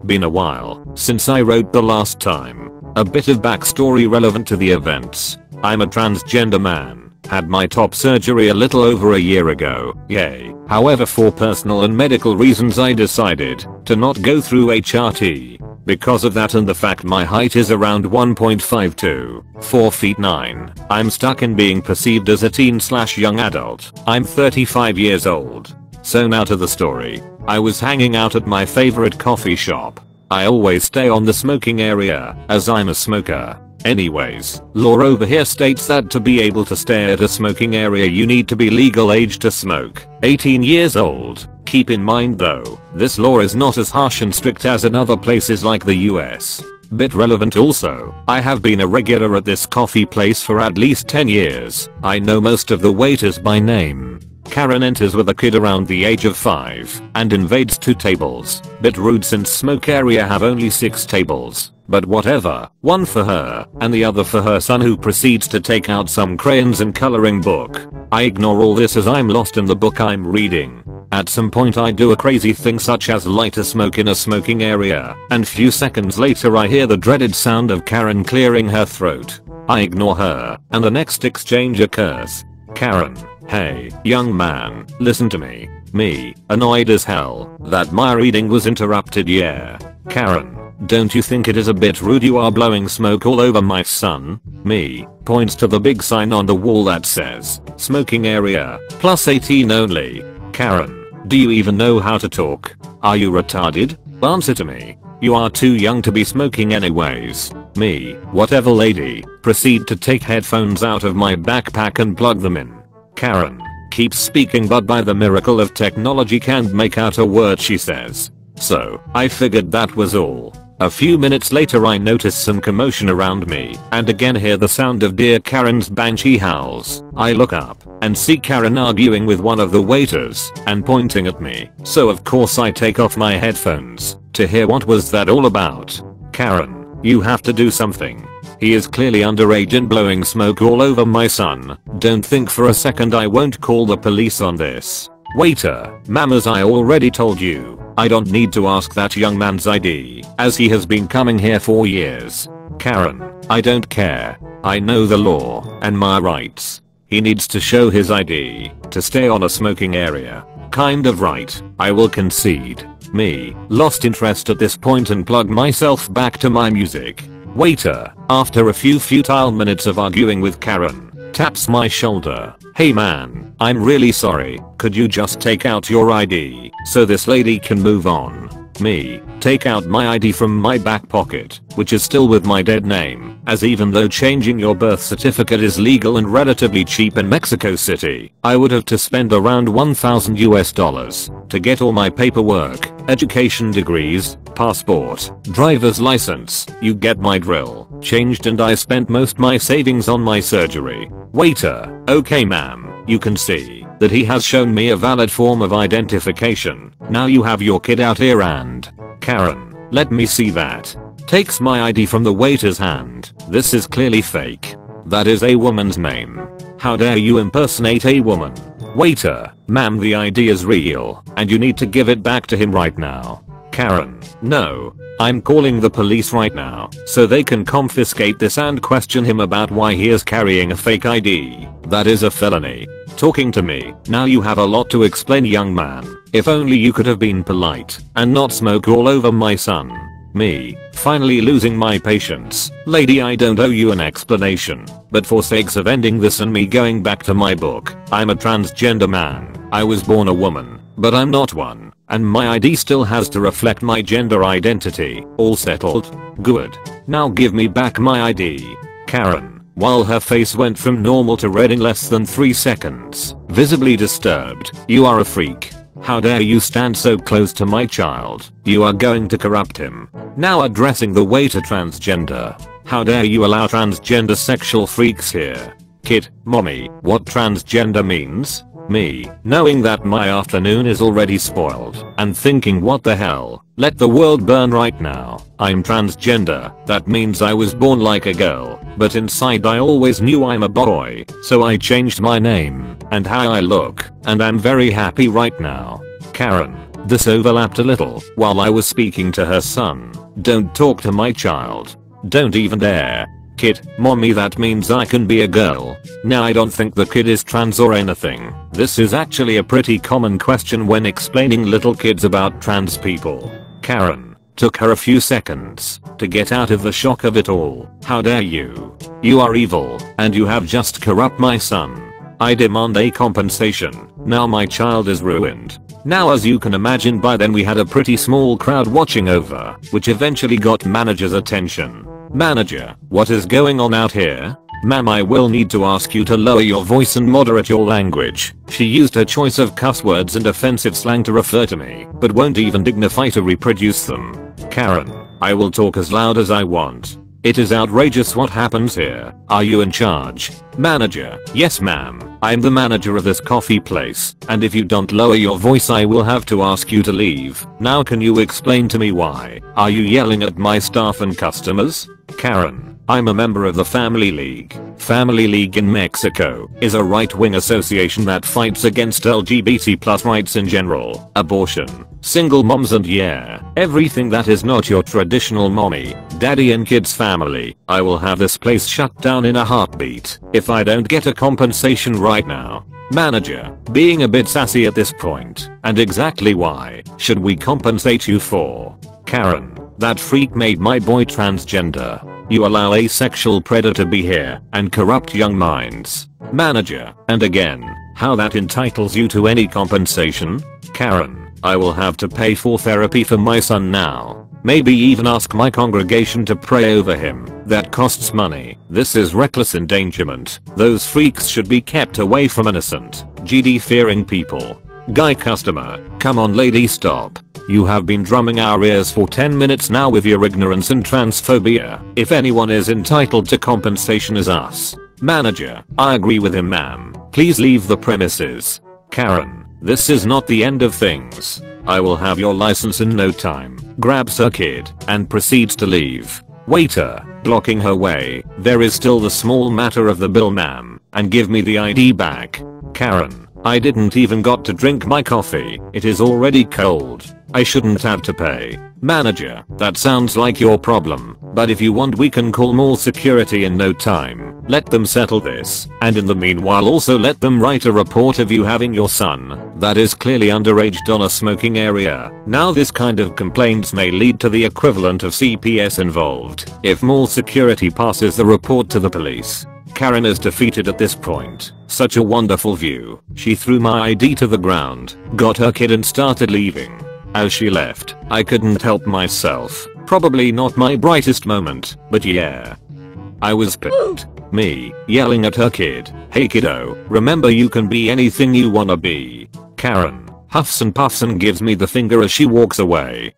Been a while since I wrote the last time. A bit of backstory relevant to the events. I'm a transgender man. Had my top surgery a little over a year ago. Yay. However, for personal and medical reasons I decided to not go through HRT. Because of that and the fact my height is around 1.52, 4 feet 9, I'm stuck in being perceived as a teen/young adult. I'm 35 years old. So now to the story. I was hanging out at my favorite coffee shop. I always stay on the smoking area, as I'm a smoker. Anyways, law over here states that to be able to stay at a smoking area you need to be legal age to smoke, 18 years old. Keep in mind though, this law is not as harsh and strict as in other places like the US. Bit relevant also, I have been a regular at this coffee place for at least 10 years. I know most of the waiters by name. Karen enters with a kid around the age of 5 and invades 2 tables. Bit rude since smoke area have only 6 tables. But whatever, one for her and the other for her son, who proceeds to take out some crayons and coloring book. I ignore all this as I'm lost in the book I'm reading. At some point I do a crazy thing such as light a smoke in a smoking area, and few seconds later I hear the dreaded sound of Karen clearing her throat. I ignore her and the next exchange occurs. Karen: "Hey, young man, listen to me." Me, annoyed as hell that my reading was interrupted. Yeah. Karen: "Don't you think it is a bit rude you are blowing smoke all over my son?" Me, points to the big sign on the wall that says, "Smoking area, +18 only." Karen: "Do you even know how to talk? Are you retarded? Answer to me. You are too young to be smoking anyways." Me, whatever lady, proceed to take headphones out of my backpack and plug them in. Karen keeps speaking but by the miracle of technology can't make out a word she says. So, I figured that was all. A few minutes later I notice some commotion around me and again hear the sound of dear Karen's banshee howls. I look up and see Karen arguing with one of the waiters and pointing at me. So of course I take off my headphones to hear what was that all about. Karen: "You have to do something. He is clearly underage and blowing smoke all over my son. Don't think for a second I won't call the police on this." Waiter: "Ma'am, as I already told you, I don't need to ask that young man's ID, as he has been coming here for years." Karen: "I don't care. I know the law and my rights. He needs to show his ID to stay on a smoking area." Kind of right, I will concede. Me, lost interest at this point and plug myself back to my music. Waiter, after a few futile minutes of arguing with Karen, taps my shoulder. "Hey man, I'm really sorry, could you just take out your ID so this lady can move on?" Me, take out my ID from my back pocket, which is still with my dead name, as even though changing your birth certificate is legal and relatively cheap in Mexico City, I would have to spend around $1,000 to get all my paperwork, education degrees, passport, driver's license, you get my drill, changed, and I spent most my savings on my surgery. Waiter: "Okay ma'am, you can see that he has shown me a valid form of identification. Now you have your kid out here and..." Karen: "Let me see that." Takes my ID from the waiter's hand. "This is clearly fake. That is a woman's name. How dare you impersonate a woman?" Waiter: "Ma'am, the ID is real and you need to give it back to him right now." Karen: "No. I'm calling the police right now so they can confiscate this and question him about why he is carrying a fake ID. That is a felony." Talking to me: "Now you have a lot to explain, young man. If only you could have been polite and not smoke all over my son." Me, finally losing my patience: "Lady, I don't owe you an explanation, but for sakes of ending this and me going back to my book, I'm a transgender man. I was born a woman, but I'm not one, and my ID still has to reflect my gender identity. All settled? Good. Now give me back my ID." Karen, while her face went from normal to red in less than 3 seconds, visibly disturbed: "You are a freak. How dare you stand so close to my child? You are going to corrupt him." Now addressing the waiter: "Transgender. How dare you allow transgender sexual freaks here?" Kid: "Mommy, what transgender means?" Me, knowing that my afternoon is already spoiled and thinking, what the hell, let the world burn right now. I'm transgender. That means I was born like a girl, but inside I always knew I'm a boy, so I changed my name and how I look, and I'm very happy right now. Karen: This overlapped a little while I was speaking to her son. Don't talk to my child. Don't even dare. Kid, mommy, that means I can be a girl. Now I don't think the kid is trans or anything. This is actually a pretty common question when explaining little kids about trans people. Karen. Took her a few seconds to get out of the shock of it all. How dare you? You are evil, and you have just corrupt my son. I demand a compensation. Now my child is ruined. Now, as you can imagine, by then we had a pretty small crowd watching over, which eventually got manager's attention. Manager, what is going on out here? Ma'am, I will need to ask you to lower your voice and moderate your language. She used her choice of cuss words and offensive slang to refer to me, but won't even dignify to reproduce them. Karen, I will talk as loud as I want. It is outrageous what happens here. Are you in charge? Manager, yes ma'am. I'm the manager of this coffee place, and if you don't lower your voice I will have to ask you to leave. Now can you explain to me why? Are you yelling at my staff and customers? Karen, I'm a member of the Family League. Family League in Mexico is a right-wing association that fights against LGBT+ rights in general, abortion, single moms, and yeah, everything that is not your traditional mommy, daddy and kids family. I will have this place shut down in a heartbeat if I don't get a compensation right now. Manager, being a bit sassy at this point, and exactly why should we compensate you for? Karen, that freak made my boy transgender. You allow a sexual predator be here and corrupt young minds. Manager, and again, how that entitles you to any compensation? Karen, I will have to pay for therapy for my son now. Maybe even ask my congregation to pray over him. That costs money. This is reckless endangerment. Those freaks should be kept away from innocent, GD-fearing people. Guy customer, come on lady, stop. You have been drumming our ears for 10 minutes now with your ignorance and transphobia. If anyone is entitled to compensation is us. Manager, I agree with him ma'am. Please leave the premises. Karen, this is not the end of things. I will have your license in no time. Grabs her kid and proceeds to leave. Waiter, blocking her way. There is still the small matter of the bill ma'am, and give me the ID back. Karen, I didn't even got to drink my coffee. It is already cold. I shouldn't have to pay. Manager, that sounds like your problem, but if you want we can call more security in no time. Let them settle this, and in the meanwhile also let them write a report of you having your son that is clearly underage on a smoking area. Now this kind of complaints may lead to the equivalent of CPS involved if more security passes the report to the police. Karen is defeated at this point. Such a wonderful view. She threw my ID to the ground, got her kid and started leaving. As she left, I couldn't help myself. Probably not my brightest moment, but yeah. I was pissed. Me, yelling at her kid, hey kiddo, remember you can be anything you wanna be. Karen, huffs and puffs and gives me the finger as she walks away.